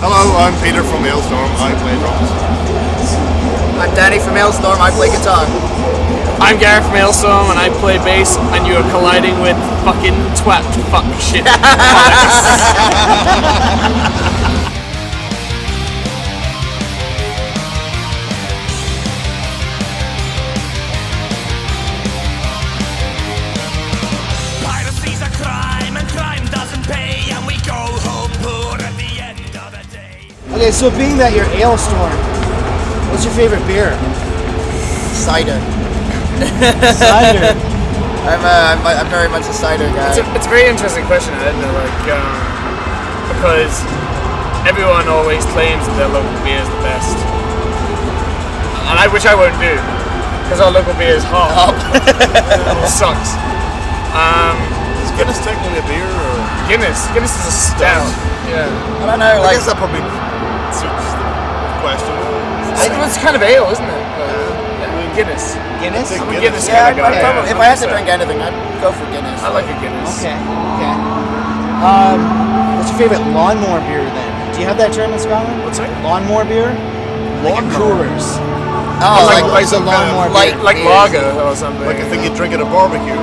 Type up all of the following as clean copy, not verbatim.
Hello, I'm Peter from Alestorm. I play drums. I'm Dani from Alestorm. I play guitar. I'm Gareth from Alestorm and I play bass, and you are colliding with fucking twat fuck shit. Piracy's a crime and crime doesn't pay, and we go home poor at the end of the day. Okay, so being that you're Alestorm, what's your favorite beer? Cider. Cider. I'm very much a cider guy. It's a very interesting question, isn't it? Because everyone always claims that their local beer is the best, and which I won't do, because our local beer is hot. It sucks. Is Guinness technically a beer or? Guinness is a stout. Yeah. I don't know. I Like guess that probably suits the question. It's kind of ale, isn't it? Guinness. Guinness? I'm a Guinness. Guinness yeah, kind of guy. probably, if I had to drink anything, I'd go for Guinness. I like a Guinness. Okay. What's your favorite lawnmower beer then? Do you have that term in Scotland? What's that? Lawnmower beer? Like a Coors. Oh, Like a lawnmower beer. Like lager or something. Like a thing you drink at a barbecue.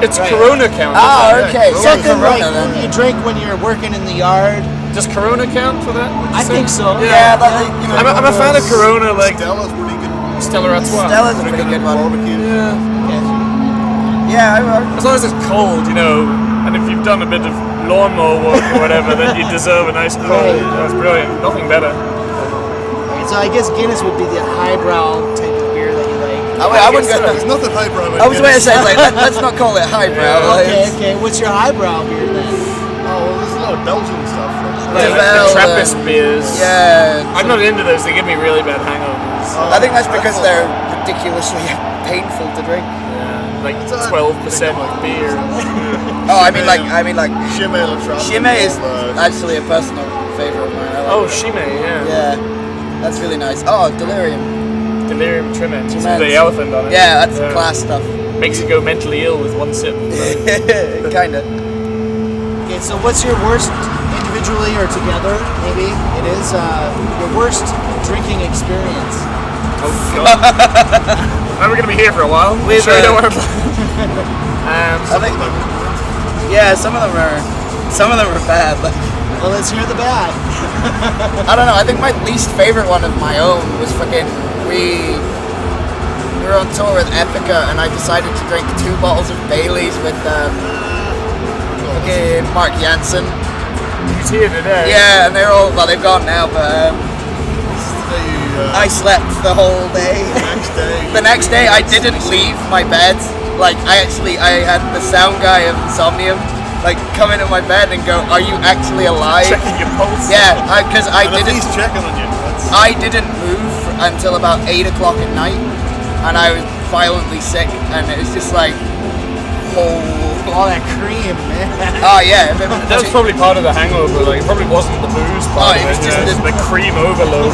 It's Corona count. Oh, okay. Something like Corona, then. you drink when you're working in the yard. Does Corona count for that? would you I say? think so. Yeah, that, you know, I'm a fan of Corona, like Stella's pretty good. Stella Artois. Stella's a pretty good one. Barbecue. Yeah. Yeah, As long as it's cold, and if you've done a bit of lawnmower work or whatever, then you deserve a nice cold. Right. That's brilliant. Nothing better. So I guess Guinness would be the highbrow type of beer that you like. I wouldn't go. There's nothing highbrow about I was going to Guinness. say, like, let's not call it highbrow. Okay. What's your highbrow beer then? Oh, well, there's a lot of Belgian stuff. Like Well, the Trappist beers. Yeah. I'm not into those. They give me really bad hangovers. I think that's because they're ridiculously painful to drink. Like 12% beer. Oh, I mean, like, Shimmy or Trappist. Shime is actually a personal favorite of mine. I like Oh, it. Shime, yeah. Yeah, that's really nice. Oh, Delirium. Delirium Tremens. With Tremens. the elephant on it. Yeah, that's class stuff. Makes you go mentally ill with one sip. Kinda. Okay, so what's your worst individually or together? Maybe it is your worst drinking experience. Oh god. Now we're gonna be here for a while. We've, Sure you don't want to. I think. Yeah, some of them are bad. But Well, let's hear the bad. I don't know. I think my least favorite one of my own was fucking we were on tour with Epica, and I decided to drink 2 bottles of Baileys with fucking Mark Jansen. He's here today. Yeah, and they've gone now, but I slept the whole day. The next day I didn't leave my bed. Like I had the sound guy of Insomnium like come into my bed and go, "Are you actually alive?" Checking your pulse. Yeah, because I And if didn't. he's checking on you. That's, I didn't move until about 8 o'clock at night, and I was violently sick, and it was just like, All that cream, man. oh yeah. That was probably part of the hangover. Like it probably wasn't the booze part. Oh, it was of just yeah, the- the cream overload.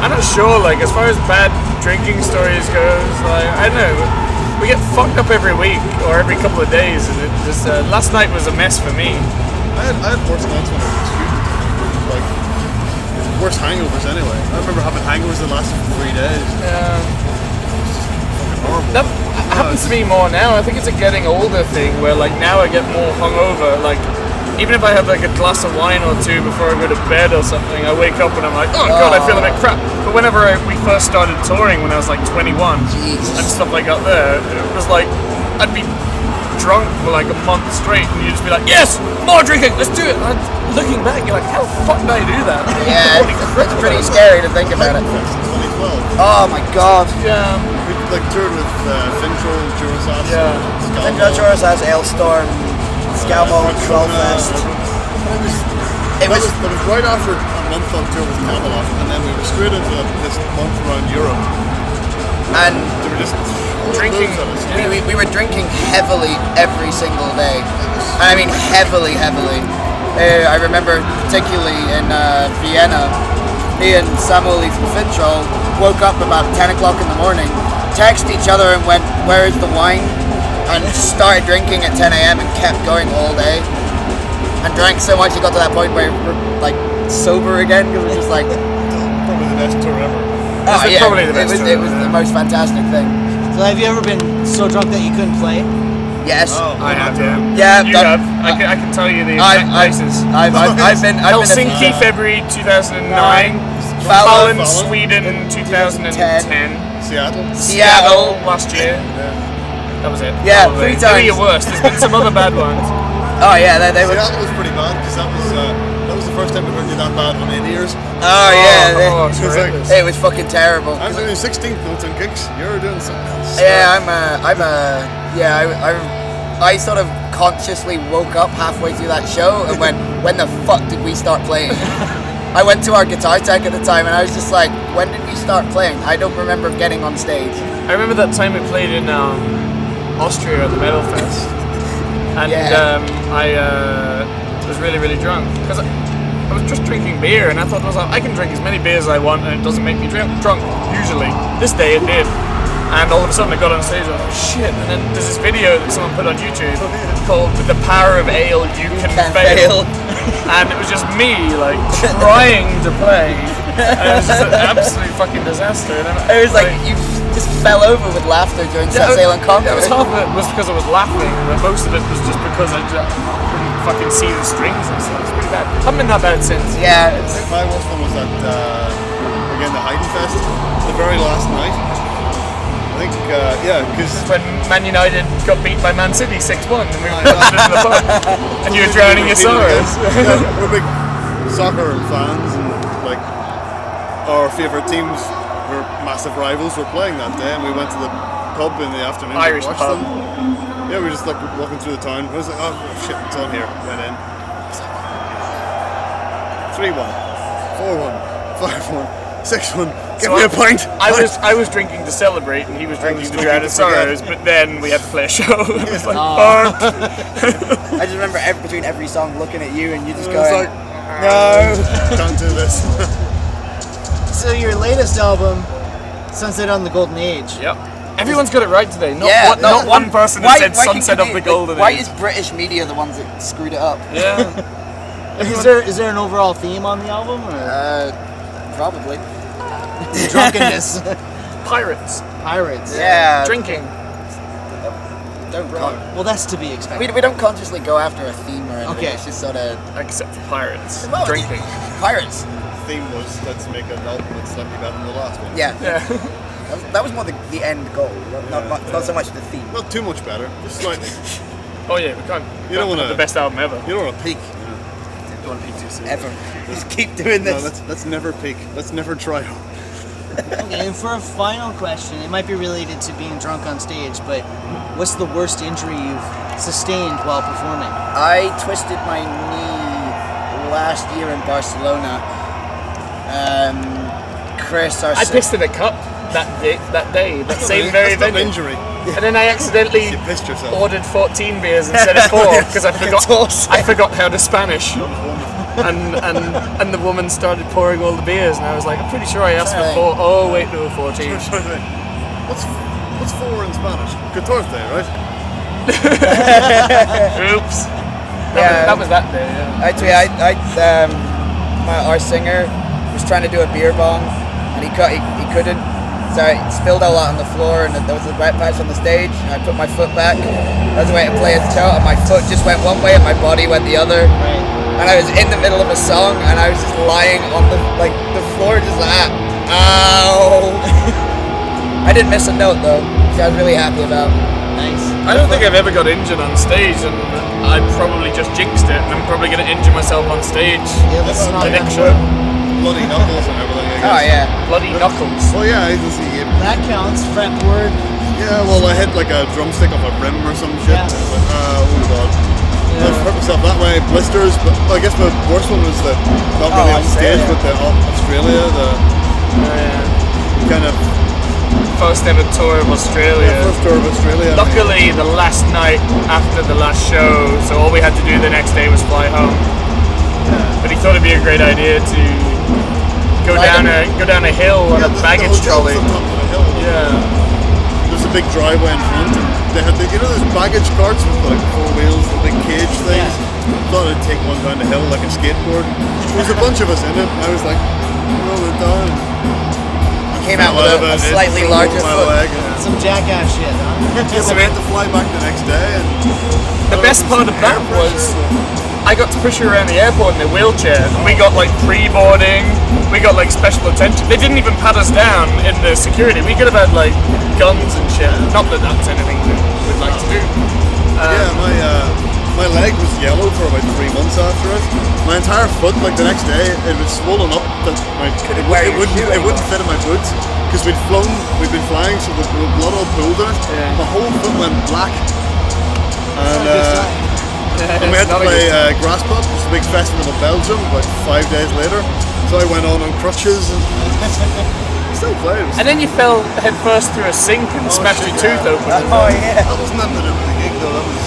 I'm not sure. Like as far as bad drinking stories goes, like I don't know. We get fucked up every week or every couple of days, and it just last night was a mess for me. I had worse nights when I was a student. Like, worse hangovers anyway. I remember having hangovers that lasted for 3 days. Fucking horrible. That happens to me more now. I think it's a getting older thing where like now I get more hungover. Like even if I have like a glass of wine or 2 before I go to bed or something, I wake up and I'm like, oh god, I feel a bit crap. But whenever we first started touring when I was like 21 and stuff like that there, it was like I'd be drunk for like a month straight and you'd just be like, yes, more drinking, let's do it. And looking back, you're like, how the fuck did I do that? Yeah, it's pretty scary to think about it. Fest in 2012. Oh my god. Yeah. We like toured with Fintroll, Jurasas, Yeah. Fintroll, Jurasas, Alestorm, Scalmo, Trollfest. It was right after a month on tour with Camelot, and then we were straight into this month around Europe. And They were just Drinking. loads of us. we were drinking heavily every single day. And I mean heavily. I remember particularly in Vienna, me and Samuel from Fintroll woke up about 10 o'clock in the morning, texted each other and went, "Where is the wine?" and started drinking at 10 a.m. and kept going all day. and drank so much it got to that point where we're like sober again because we're just like, Probably the best tour ever. oh yeah, probably the best it was the most fantastic thing. So have you ever been so drunk that you couldn't play? Yes. I have, yeah. Yeah, You that- have. I can tell you the exact places. I've been Helsinki, February 2009. Fallon, Fallon, Sweden, 2010. Seattle. Seattle. last year. That was it. Yeah, probably. 3 times. Maybe your worst. There's been some other bad ones. Oh yeah, they were. Seattle was pretty bad because that was the first time we heard you that bad on in-ears. Oh yeah, Oh, it's It's like- horrendous. it was fucking terrible. I was doing 16th notes on gigs. You're doing something else. Yeah, I sort of consciously woke up halfway through that show and went, when the fuck did we start playing? I went to our guitar tech at the time and I was just like, when did we start playing? I don't remember getting on stage. I remember that time we played in Austria at the Metal Fest, and Yeah. I was really, really drunk because I was just drinking beer, and I thought to myself, I can drink as many beers as I want, and it doesn't make me drunk. Usually, this day it did, and all of a sudden I got on stage and I was like, shit. And then there's this video that someone put on YouTube called "With the Power of Ale, You Can Fail," and it was just me like trying to play, and it was just an absolute fucking disaster. And It was like you just fell over with laughter during Yeah, Sail and Conquer. It was half of it was because I was laughing, but most of it was just because I just couldn't fucking see the strings and stuff. It's pretty bad. Haven't been that bad since. Yeah, I think my worst one was at, again, the Heiden Fest, the very last night. I think, because When Man United got beat by Man City 6-1 and we were in the pub and you were drowning your sorrows. Yeah, we're big soccer fans, and like our favourite teams were massive rivals. Were playing that day, and we went to the pub in the afternoon Irish to watch pub. them. Yeah, we were just like walking through the town. I was like, oh shit, it's on here. Went in. 3-1, 4-1, 5-1, 6-1. Give me a pint. I was drinking to celebrate and he was drinking to drown his sorrows, but then we had to play a show. It was like, fuck. I just remember between every song looking at you and you just It's going, like, no. don't do this. So your latest album, Sunset on the Golden Age. Yep. Everyone's got it right today. no, Not one person has said Sunset of the Golden Why Age. is British media the ones that screwed it up? Yeah. Is there an overall theme on the album? Or? Probably. Drunkenness. Pirates. Pirates. Yeah. Drinking. Don't Well, that's to be expected. we don't consciously go after a theme or anything. Okay. It's just sort of Except for pirates. Well, Drinking. pirates. Theme was, let's make an album that's slightly better than the last one. Yeah. Yeah. That was more the end goal, not so much the theme. Not too much better, just slightly. Oh yeah, we can't. You don't have wanna- the best album ever. You don't want to peak. Don't want to peak too soon. Ever. Just keep doing No, this. let's never peak. Let's never try. Okay, and for a final question, it might be related to being drunk on stage, but what's the worst injury you've sustained while performing? I twisted my knee last year in Barcelona. Chris, our I pissed in a cup that day, that same very That's not venue. injury. And then I accidentally You pissed yourself. ordered 14 beers instead of 4 because I forgot how to Spanish. And the woman started pouring all the beers and I was like, I'm pretty sure I asked for 4. Oh wait, no, 14. What's 4 in Spanish? Catorce, right? Oops. Yeah. That was that day. Yeah. Actually, our singer was trying to do a beer bong, and he couldn't. So it spilled a lot on the floor, and there was a wet patch on the stage. And I put my foot back. That was the way to play a show, and my foot just went one way, and my body went the other. Right. And I was in the middle of a song, and I was just lying on the floor, just like that. Ow! I didn't miss a note though, which I was really happy about. Nice. I don't think I've ever got injured on stage, and I probably just jinxed it, and I'm probably going to injure myself on stage. Yeah, that's not The next that show. Bloody knuckles and everything, I guess. Oh yeah. Bloody knuckles. Well, yeah, I can see you. That counts. Fretboard. Yeah, well, I hit like a drumstick off a rim or some shit. Yeah. It's like, oh god. I've hurt myself that way. Blisters, but I guess the worst one was the not really on stage with the Australia, the kind of First ever tour of Australia. first tour of Australia. Luckily, the last night after the last show, so all we had to do the next day was fly home. But he thought it'd be a great idea to go down a hill on a baggage trolley. Yeah. There's a big driveway in front, and they had those baggage carts with like 4 wheels, the big cage things. Thought I'd take one down the hill like a skateboard. There was a bunch of us in it. I was like, roll it down. Came out with a slightly larger foot. Leg Some jackass shit, huh? so we had to fly back the next day. And The best part of that was I got to push her around the airport in a wheelchair, and we got like pre-boarding, we got like special attention. They didn't even pat us down in the security. We could have had like guns and shit. Not that that's anything that we'd like to do. my leg was yellow for about 3 months after it. My entire foot, like the next day, it was swollen up that it wouldn't fit in my boots because we'd been flying, so the blood all pooled in it. Yeah. My whole foot went black, and we had to play Grasspop, which is a big festival in Belgium, about 5 days later. So I went on crutches and still played. And then you fell head first through a sink and smashed your tooth open. Oh yeah. That wasn't nothing to do with the gig though. That was